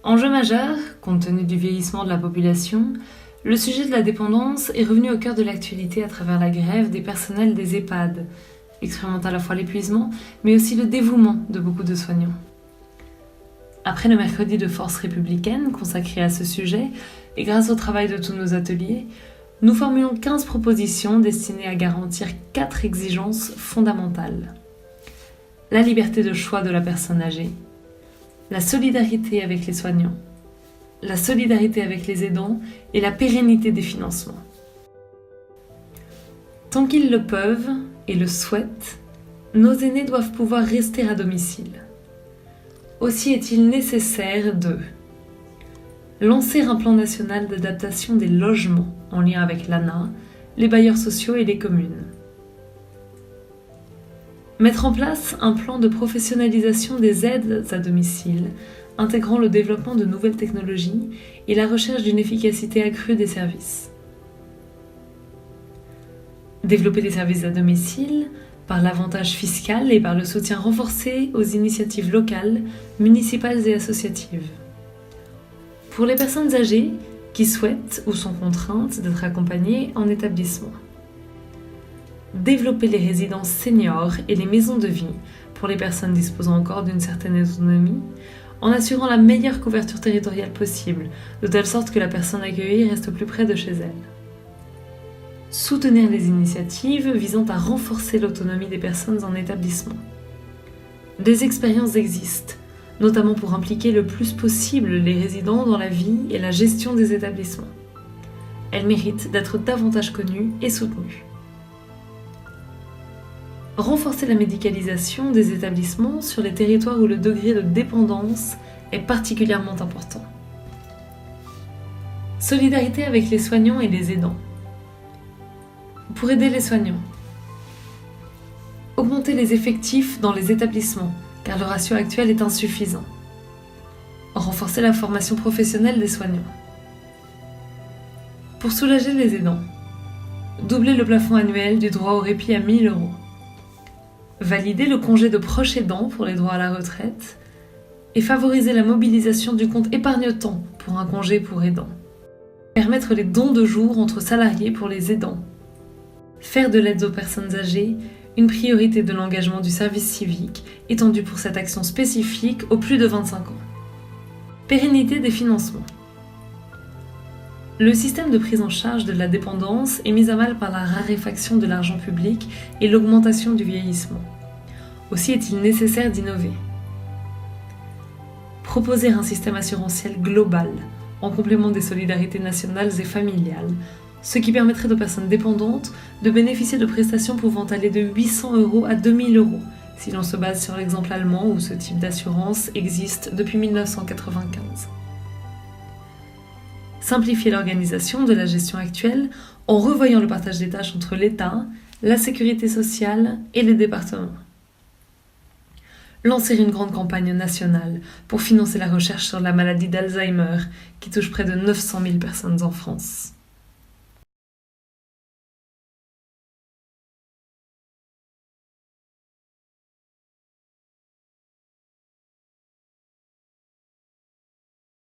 Enjeu majeur, compte tenu du vieillissement de la population, le sujet de la dépendance est revenu au cœur de l'actualité à travers la grève des personnels des EHPAD, expérimentant à la fois l'épuisement, mais aussi le dévouement de beaucoup de soignants. Après le mercredi de force républicaine consacré à ce sujet, et grâce au travail de tous nos ateliers, nous formulons 15 propositions destinées à garantir 4 exigences fondamentales. La liberté de choix de la personne âgée, la solidarité avec les soignants, la solidarité avec les aidants et la pérennité des financements. Tant qu'ils le peuvent et le souhaitent, nos aînés doivent pouvoir rester à domicile. Aussi est-il nécessaire de lancer un plan national d'adaptation des logements en lien avec l'ANA, les bailleurs sociaux et les communes. Mettre en place un plan de professionnalisation des aides à domicile, intégrant le développement de nouvelles technologies et la recherche d'une efficacité accrue des services. Développer les services à domicile par l'avantage fiscal et par le soutien renforcé aux initiatives locales, municipales et associatives. Pour les personnes âgées qui souhaitent ou sont contraintes d'être accompagnées en établissement. Développer les résidences seniors et les maisons de vie pour les personnes disposant encore d'une certaine autonomie, en assurant la meilleure couverture territoriale possible, de telle sorte que la personne accueillie reste au plus près de chez elle. Soutenir les initiatives visant à renforcer l'autonomie des personnes en établissement. Des expériences existent, notamment pour impliquer le plus possible les résidents dans la vie et la gestion des établissements. Elles méritent d'être davantage connues et soutenues. Renforcer la médicalisation des établissements sur les territoires où le degré de dépendance est particulièrement important. Solidarité avec les soignants et les aidants. Pour aider les soignants. Augmenter les effectifs dans les établissements, car le ratio actuel est insuffisant. Renforcer la formation professionnelle des soignants. Pour soulager les aidants. Doubler le plafond annuel du droit au répit à 1 000 €. Valider le congé de proche aidant pour les droits à la retraite et favoriser la mobilisation du compte épargne-temps pour un congé pour aidant. Permettre les dons de jours entre salariés pour les aidants. Faire de l'aide aux personnes âgées une priorité de l'engagement du service civique étendu pour cette action spécifique aux plus de 25 ans. Pérennité des financements. Le système de prise en charge de la dépendance est mis à mal par la raréfaction de l'argent public et l'augmentation du vieillissement. Aussi est-il nécessaire d'innover. Proposer un système assurantiel global, en complément des solidarités nationales et familiales, ce qui permettrait aux personnes dépendantes de bénéficier de prestations pouvant aller de 800 € à 2 000 €, si l'on se base sur l'exemple allemand où ce type d'assurance existe depuis 1995. Simplifier l'organisation de la gestion actuelle en revoyant le partage des tâches entre l'État, la sécurité sociale et les départements. Lancer une grande campagne nationale pour financer la recherche sur la maladie d'Alzheimer qui touche près de 900 000 personnes en France.